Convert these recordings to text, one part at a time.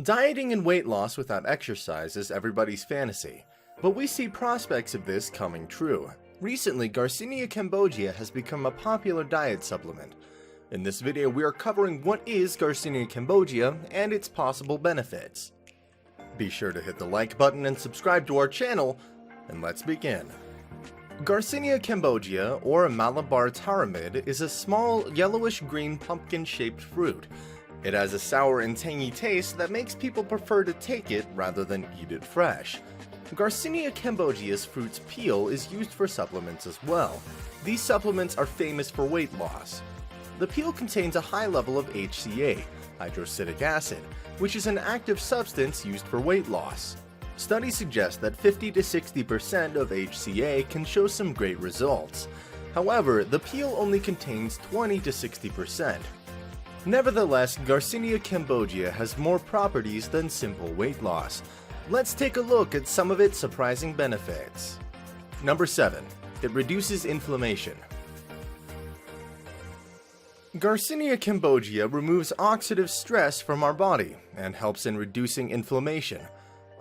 Dieting and weight loss without exercise is everybody's fantasy, but we see prospects of this coming true. Recently, Garcinia Cambogia has become a popular diet supplement. In this video, we are covering what is Garcinia Cambogia and its possible benefits. Be sure to hit the like button and subscribe to our channel, and let's begin. Garcinia Cambogia, or Malabar Tamarind, is a small yellowish-green pumpkin-shaped fruit. It has a sour and tangy taste that makes people prefer to take it rather than eat it fresh. Garcinia Cambogia's fruit's peel is used for supplements as well. These supplements are famous for weight loss. The peel contains a high level of HCA, hydroxycitric acid, which is an active substance used for weight loss. Studies suggest that 50 to 60% of HCA can show some great results. However, the peel only contains 20 to 60%. Nevertheless, Garcinia Cambogia has more properties than simple weight loss. Let's take a look at some of its surprising benefits. Number 7. It reduces inflammation. Garcinia Cambogia removes oxidative stress from our body and helps in reducing inflammation.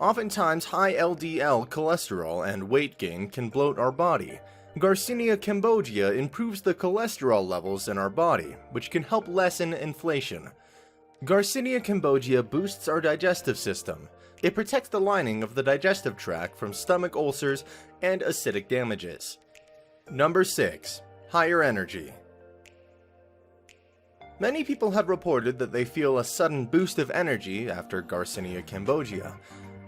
Oftentimes, high LDL cholesterol and weight gain can bloat our body. Garcinia Cambogia improves the cholesterol levels in our body, which can help lessen inflation. Garcinia Cambogia boosts our digestive system. It protects the lining of the digestive tract from stomach ulcers and acidic damages. Number 6. Higher energy. Many people have reported that they feel a sudden boost of energy after Garcinia Cambogia.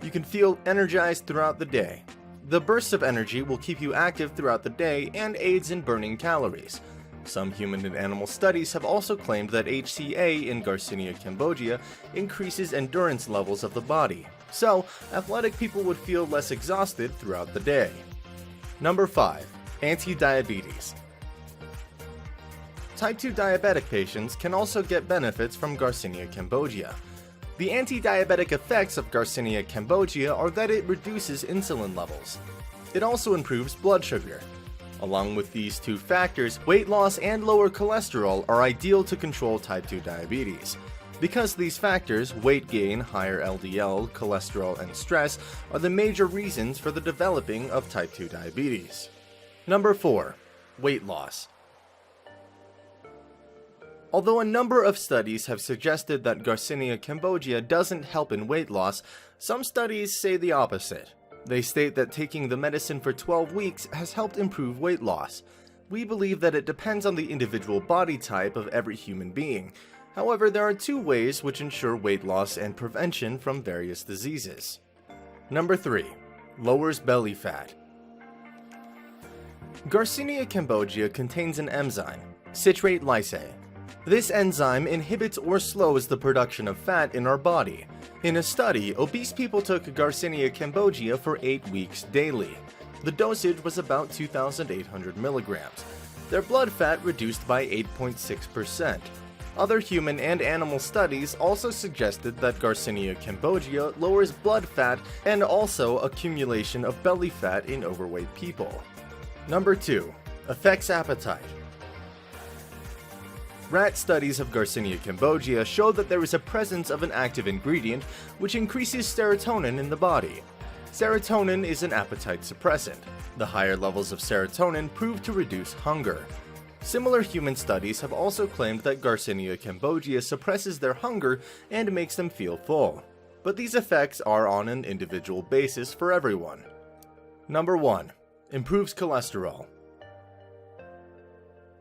You can feel energized throughout the day. The bursts of energy will keep you active throughout the day and aids in burning calories. Some human and animal studies have also claimed that HCA in Garcinia Cambogia increases endurance levels of the body, so athletic people would feel less exhausted throughout the day. Number 5. Antidiabetes. Type 2 diabetic patients can also get benefits from Garcinia Cambogia. The anti-diabetic effects of Garcinia Cambogia are that it reduces insulin levels. It also improves blood sugar. Along with these two factors, weight loss and lower cholesterol are ideal to control type 2 diabetes. Because these factors, weight gain, higher LDL, cholesterol, and stress, are the major reasons for the developing of type 2 diabetes. Number 4. Weight loss. Although a number of studies have suggested that Garcinia Cambogia doesn't help in weight loss, some studies say the opposite. They state that taking the medicine for 12 weeks has helped improve weight loss. We believe that it depends on the individual body type of every human being. However, there are two ways which ensure weight loss and prevention from various diseases. Number 3. Lowers belly fat. Garcinia Cambogia contains an enzyme, citrate lyase. This enzyme inhibits or slows the production of fat in our body. In a study, obese people took Garcinia Cambogia for 8 weeks daily. The dosage was about 2,800 milligrams. Their blood fat reduced by 8.6%. Other human and animal studies also suggested that Garcinia Cambogia lowers blood fat and also accumulation of belly fat in overweight people. Number 2. Affects appetite. Rat studies of Garcinia Cambogia show that there is a presence of an active ingredient which increases serotonin in the body. Serotonin is an appetite suppressant. The higher levels of serotonin prove to reduce hunger. Similar human studies have also claimed that Garcinia Cambogia suppresses their hunger and makes them feel full. But these effects are on an individual basis for everyone. Number 1. Improves cholesterol.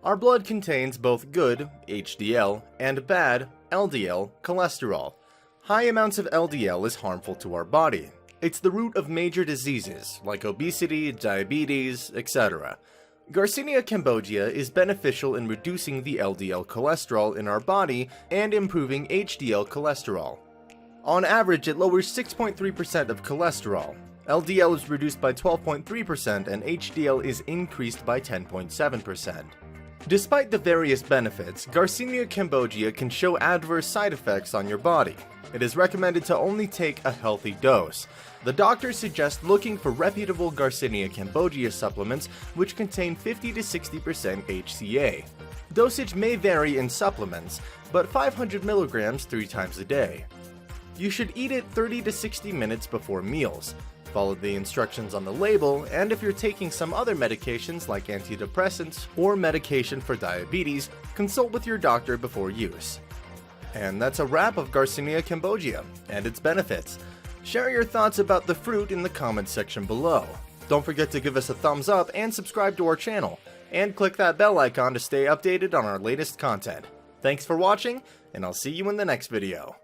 Our blood contains both good, HDL, and bad, LDL, cholesterol. High amounts of LDL is harmful to our body. It's the root of major diseases like obesity, diabetes, etc. Garcinia Cambogia is beneficial in reducing the LDL cholesterol in our body and improving HDL cholesterol. On average, it lowers 6.3% of cholesterol. LDL is reduced by 12.3% and HDL is increased by 10.7%. Despite the various benefits, Garcinia Cambogia can show adverse side effects on your body. It is recommended to only take a healthy dose. The doctors suggest looking for reputable Garcinia Cambogia supplements which contain 50 to 60% HCA. Dosage may vary in supplements, but 500 milligrams 3 times a day. You should eat it 30 to 60 minutes before meals. Follow the instructions on the label, and if you're taking some other medications like antidepressants or medication for diabetes, consult with your doctor before use. And that's a wrap of Garcinia Cambogia and its benefits. Share your thoughts about the fruit in the comments section below. Don't forget to give us a thumbs up and subscribe to our channel, and click that bell icon to stay updated on our latest content. Thanks for watching, and I'll see you in the next video.